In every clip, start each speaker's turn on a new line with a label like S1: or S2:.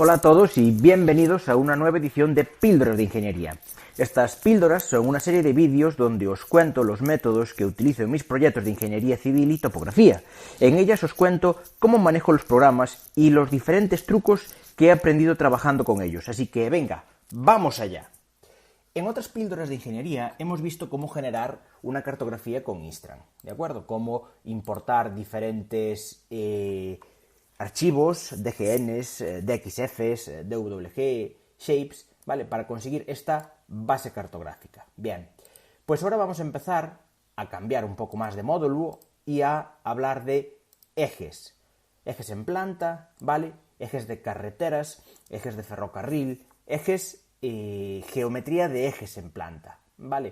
S1: Hola a todos y bienvenidos a una nueva edición de Píldoras de Ingeniería. Estas píldoras son una serie de vídeos donde os cuento los métodos que utilizo en mis proyectos de ingeniería civil y topografía. En ellas os cuento cómo manejo los programas y los diferentes trucos que he aprendido trabajando con ellos. Así que venga, ¡vamos allá! En otras píldoras de ingeniería hemos visto cómo generar una cartografía con Istran, ¿de acuerdo? Cómo importar diferentes archivos, DGNs, DXFs, DWG, Shapes, ¿vale? Para conseguir esta base cartográfica. Bien, pues ahora vamos a empezar a cambiar un poco más de módulo y a hablar de ejes. Ejes en planta, ¿vale? Ejes de carreteras, ejes de ferrocarril, ejes, geometría de ejes en planta, ¿vale?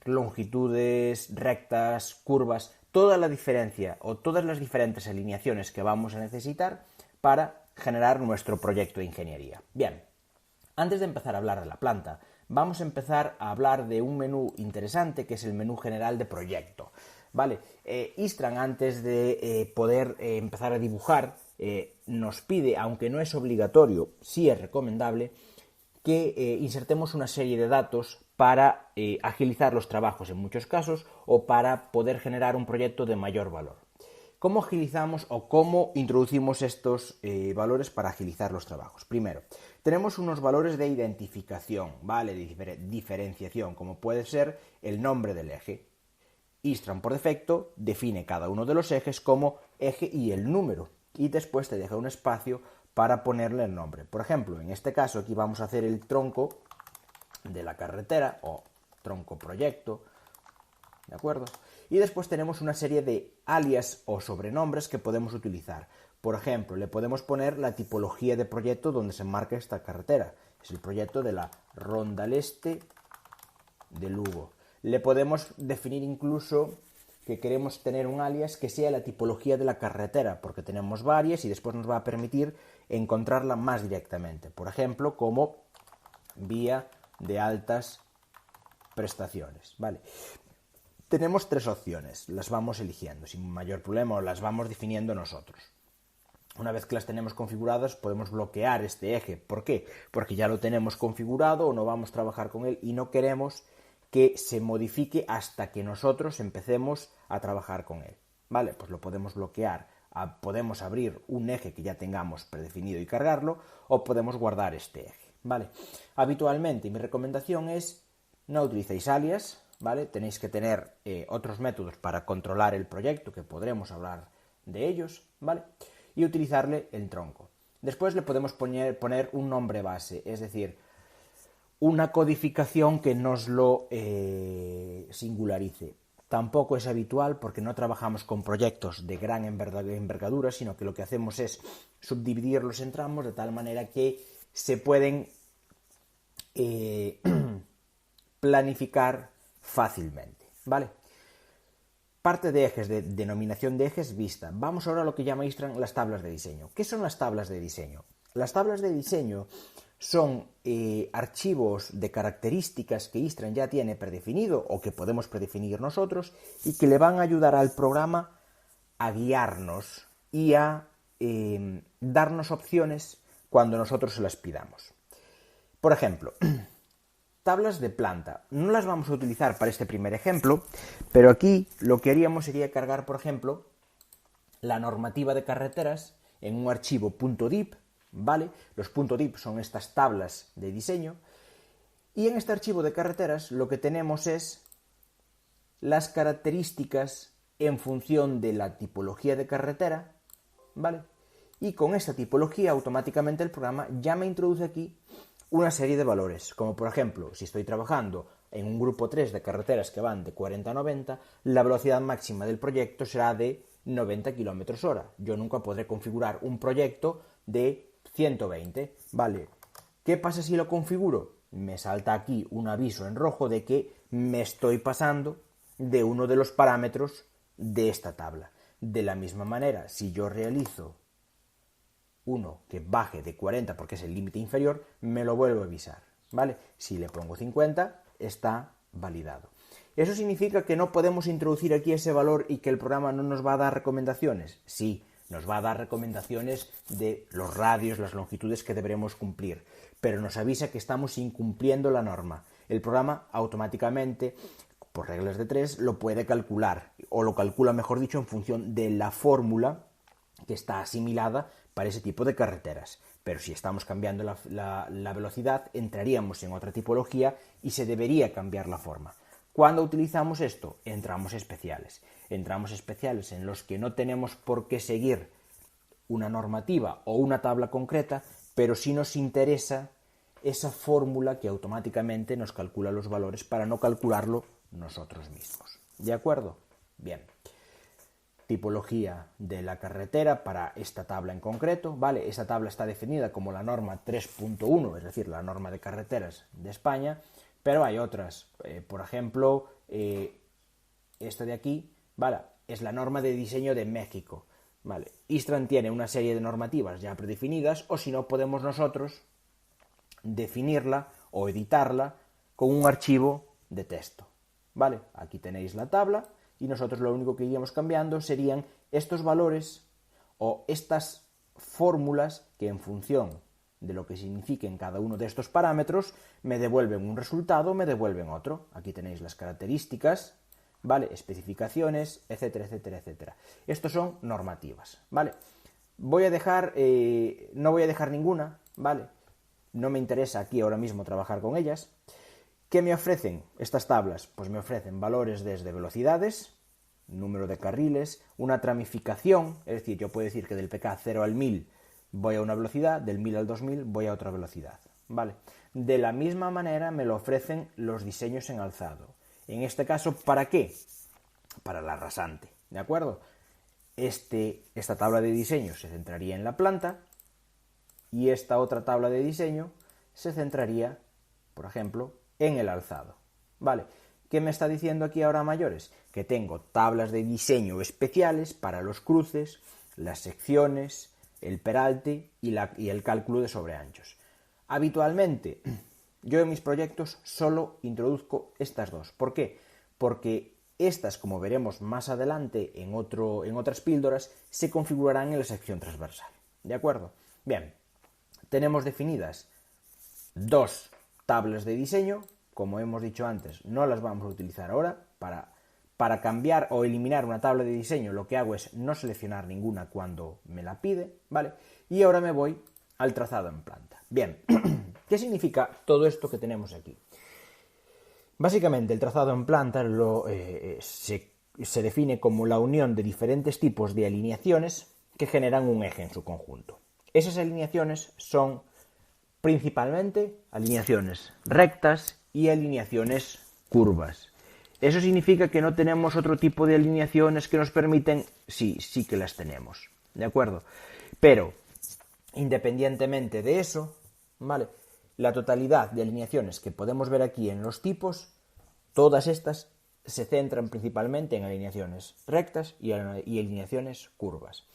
S1: Longitudes, rectas, curvas, toda la diferencia o todas las diferentes alineaciones que vamos a necesitar para generar nuestro proyecto de ingeniería. Bien, antes de empezar a hablar de la planta, vamos a empezar a hablar de un menú interesante que es el menú general de proyecto. ¿Vale? Istran, antes de poder empezar a dibujar, nos pide, aunque no es obligatorio, sí es recomendable, que insertemos una serie de datos para agilizar los trabajos en muchos casos o para poder generar un proyecto de mayor valor. ¿Cómo agilizamos o cómo introducimos estos valores para agilizar los trabajos? Primero, tenemos unos valores de identificación, ¿vale? De diferenciación, como puede ser el nombre del eje. Istran, por defecto, define cada uno de los ejes como eje y el número, y después te deja un espacio para ponerle el nombre. Por ejemplo, en este caso aquí vamos a hacer el tronco de la carretera o tronco proyecto, ¿de acuerdo? Y después tenemos una serie de alias o sobrenombres que podemos utilizar. Por ejemplo, le podemos poner la tipología de proyecto donde se enmarca esta carretera. Es el proyecto de la Ronda al Este de Lugo. Le podemos definir incluso que queremos tener un alias que sea la tipología de la carretera, porque tenemos varias y después nos va a permitir encontrarla más directamente. Por ejemplo, como vía de altas prestaciones, ¿vale? Tenemos tres opciones, las vamos eligiendo sin mayor problema o las vamos definiendo nosotros. Una vez que las tenemos configuradas, podemos bloquear este eje. ¿Por qué? Porque ya lo tenemos configurado o no vamos a trabajar con él y no queremos que se modifique hasta que nosotros empecemos a trabajar con él. ¿Vale? Pues lo podemos bloquear. Podemos abrir un eje que ya tengamos predefinido y cargarlo, o podemos guardar este eje. ¿Vale? Habitualmente mi recomendación es no utilicéis alias, ¿vale? Tenéis que tener otros métodos para controlar el proyecto, que podremos hablar de ellos, ¿vale? Y utilizarle el tronco. Después le podemos poner un nombre base, es decir, una codificación que nos lo singularice. Tampoco es habitual porque no trabajamos con proyectos de gran envergadura, sino que lo que hacemos es subdividirlos en tramos de tal manera que se pueden planificar fácilmente, ¿vale? Parte de ejes, de denominación de ejes vista. Vamos ahora a lo que llama Istran las tablas de diseño. ¿Qué son las tablas de diseño? Las tablas de diseño son archivos de características que Istran ya tiene predefinido o que podemos predefinir nosotros y que le van a ayudar al programa a guiarnos y a darnos opciones cuando nosotros se las pidamos. Por ejemplo, tablas de planta. No las vamos a utilizar para este primer ejemplo, pero aquí lo que haríamos sería cargar, por ejemplo, la normativa de carreteras en un archivo .dip, ¿vale? Los .dip son estas tablas de diseño, y en este archivo de carreteras lo que tenemos es las características en función de la tipología de carretera, ¿vale? Y con esta tipología automáticamente el programa ya me introduce aquí una serie de valores, como por ejemplo, si estoy trabajando en un grupo 3 de carreteras que van de 40 a 90, la velocidad máxima del proyecto será de 90 km hora. Yo nunca podré configurar un proyecto de 120, ¿vale? ¿Qué pasa si lo configuro? Me salta aquí un aviso en rojo de que me estoy pasando de uno de los parámetros de esta tabla. De la misma manera, si yo realizo uno que baje de 40 porque es el límite inferior, me lo vuelvo a avisar, ¿vale? Si le pongo 50, está validado. ¿Eso significa que no podemos introducir aquí ese valor y que el programa no nos va a dar recomendaciones? Sí, nos va a dar recomendaciones de los radios, las longitudes que deberemos cumplir, pero nos avisa que estamos incumpliendo la norma. El programa automáticamente, por reglas de 3, lo puede calcular, o lo calcula, mejor dicho, en función de la fórmula que está asimilada para ese tipo de carreteras. Pero si estamos cambiando la velocidad, entraríamos en otra tipología y se debería cambiar la forma. ¿Cuándo utilizamos esto? En tramos especiales. En tramos especiales en los que no tenemos por qué seguir una normativa o una tabla concreta, pero sí nos interesa esa fórmula que automáticamente nos calcula los valores para no calcularlo nosotros mismos. ¿De acuerdo? Bien. Tipología de la carretera para esta tabla en concreto, ¿vale? Esta tabla está definida como la norma 3.1, es decir, la norma de carreteras de España, pero hay otras. Por ejemplo, esta de aquí, ¿vale? Es la norma de diseño de México, ¿vale? Istran tiene una serie de normativas ya predefinidas, o si no, podemos nosotros definirla o editarla con un archivo de texto, ¿vale? Aquí tenéis la tabla y nosotros lo único que iríamos cambiando serían estos valores o estas fórmulas que en función de lo que signifiquen cada uno de estos parámetros me devuelven un resultado o me devuelven otro. Aquí tenéis las características, ¿vale? Especificaciones, etcétera, etcétera, etcétera. Estos son normativas, ¿vale? No voy a dejar ninguna, ¿vale? No me interesa aquí ahora mismo trabajar con ellas. ¿Qué me ofrecen estas tablas? Pues me ofrecen valores desde velocidades, número de carriles, una tramificación, es decir, yo puedo decir que del pk 0 al 1000 voy a una velocidad, del 1000 al 2000 voy a otra velocidad, ¿vale? De la misma manera me lo ofrecen los diseños en alzado. En este caso, ¿para qué? Para la rasante, ¿de acuerdo? Esta tabla de diseño se centraría en la planta y esta otra tabla de diseño se centraría, por ejemplo, en el alzado, ¿vale? ¿Qué me está diciendo aquí ahora mayores? Que tengo tablas de diseño especiales para los cruces, las secciones, el peralte y el cálculo de sobreanchos. Habitualmente, yo en mis proyectos solo introduzco estas dos. ¿Por qué? Porque estas, como veremos más adelante en otras píldoras, se configurarán en la sección transversal, ¿de acuerdo? Bien, tenemos definidas dos tablas de diseño. Como hemos dicho antes, no las vamos a utilizar ahora. Para cambiar o eliminar una tabla de diseño, lo que hago es no seleccionar ninguna cuando me la pide, ¿vale? Y ahora me voy al trazado en planta. Bien, ¿qué significa todo esto que tenemos aquí? Básicamente, el trazado en planta se define como la unión de diferentes tipos de alineaciones que generan un eje en su conjunto. Esas alineaciones son principalmente alineaciones rectas y alineaciones curvas. Eso significa que no tenemos otro tipo de alineaciones que nos permiten, sí que las tenemos, ¿de acuerdo? Pero, independientemente de eso, ¿vale? La totalidad de alineaciones que podemos ver aquí en los tipos, todas estas se centran principalmente en alineaciones rectas y alineaciones curvas.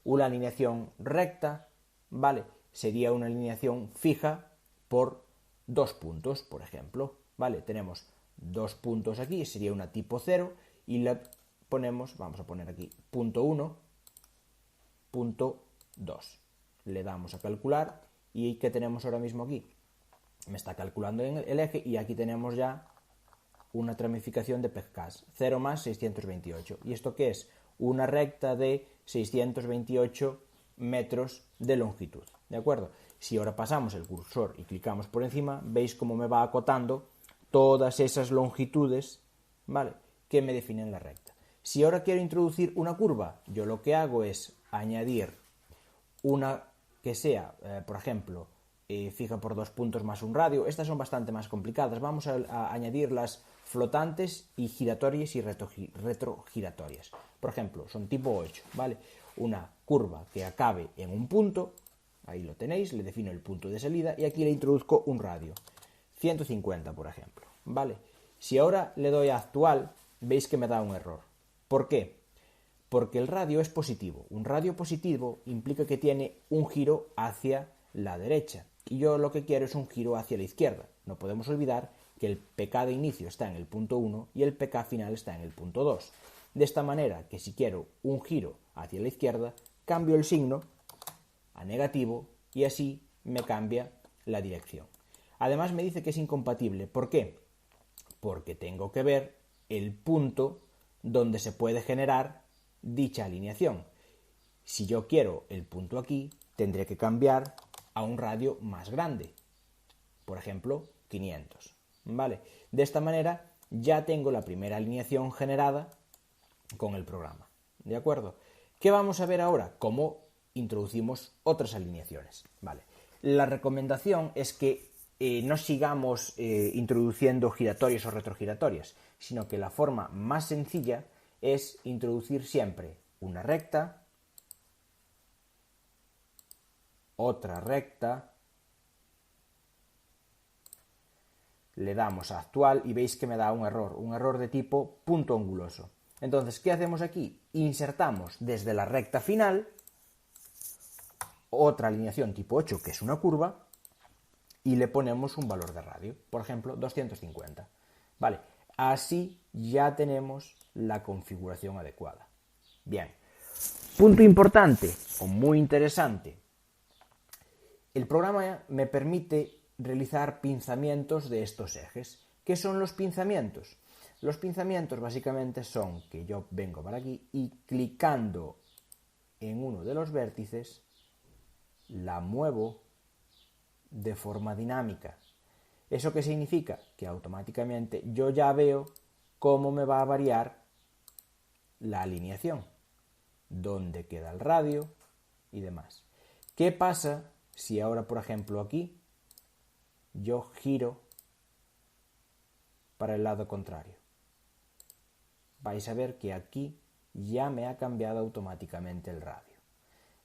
S1: Una alineación recta, ¿vale? Sería una alineación fija por 2 puntos, por ejemplo, ¿vale? Tenemos 2 puntos aquí, sería una tipo 0 y la ponemos, vamos a poner aquí, punto 1, punto 2. Le damos a calcular y ¿qué tenemos ahora mismo aquí? Me está calculando en el eje y aquí tenemos ya una tramificación de PECAS, 0 más 628. ¿Y esto qué es? Una recta de 628 metros de longitud, ¿de acuerdo? Si ahora pasamos el cursor y clicamos por encima, veis cómo me va acotando todas esas longitudes, ¿vale?, que me definen la recta. Si ahora quiero introducir una curva, yo lo que hago es añadir una que sea, por ejemplo, fija por 2 puntos más un radio. Estas son bastante más complicadas. Vamos a añadir las flotantes y giratorias y retrogiratorias. Por ejemplo, son tipo 8, ¿vale? Una curva que acabe en un punto, ahí lo tenéis, le defino el punto de salida y aquí le introduzco un radio, 150 por ejemplo, ¿vale? Si ahora le doy a actual, veis que me da un error. ¿Por qué? Porque el radio es positivo. Un radio positivo implica que tiene un giro hacia la derecha y yo lo que quiero es un giro hacia la izquierda. No podemos olvidar que el pk de inicio está en el punto 1 y el pk final está en el punto 2. De esta manera que si quiero un giro hacia la izquierda, cambio el signo a negativo y así me cambia la dirección. Además me dice que es incompatible. ¿Por qué? Porque tengo que ver el punto donde se puede generar dicha alineación. Si yo quiero el punto aquí, tendré que cambiar a un radio más grande. Por ejemplo, 500. ¿Vale? De esta manera ya tengo la primera alineación generada con el programa. ¿De acuerdo? ¿Qué vamos a ver ahora? Cómo introducimos otras alineaciones. ¿Vale? La recomendación es que no sigamos introduciendo giratorias o retrogiratorias, sino que la forma más sencilla es introducir siempre una recta, otra recta, le damos a actual y veis que me da un error de tipo punto anguloso. Entonces, ¿qué hacemos aquí? Insertamos desde la recta final otra alineación tipo 8, que es una curva, y le ponemos un valor de radio, por ejemplo, 250. Vale, así ya tenemos la configuración adecuada. Bien, punto importante o muy interesante. El programa me permite realizar pinzamientos de estos ejes. ¿Qué son los pinzamientos? Los pinzamientos básicamente son que yo vengo para aquí y clicando en uno de los vértices la muevo de forma dinámica. ¿Eso qué significa? Que automáticamente yo ya veo cómo me va a variar la alineación, dónde queda el radio y demás. ¿Qué pasa si ahora, por ejemplo, aquí yo giro para el lado contrario? Vais a ver que aquí ya me ha cambiado automáticamente el radio.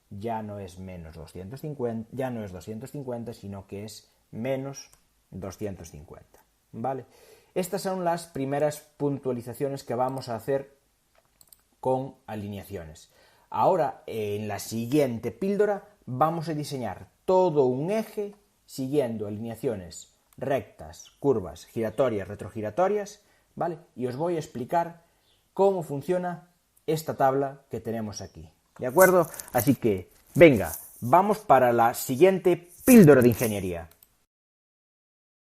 S1: Ya no es menos 250, ya no es 250, sino que es menos 250. ¿Vale? Estas son las primeras puntualizaciones que vamos a hacer con alineaciones. Ahora, en la siguiente píldora, vamos a diseñar todo un eje siguiendo alineaciones rectas, curvas, giratorias, retrogiratorias, ¿vale? Y os voy a explicar cómo funciona esta tabla que tenemos aquí. ¿De acuerdo? Así que, venga, vamos para la siguiente píldora de ingeniería.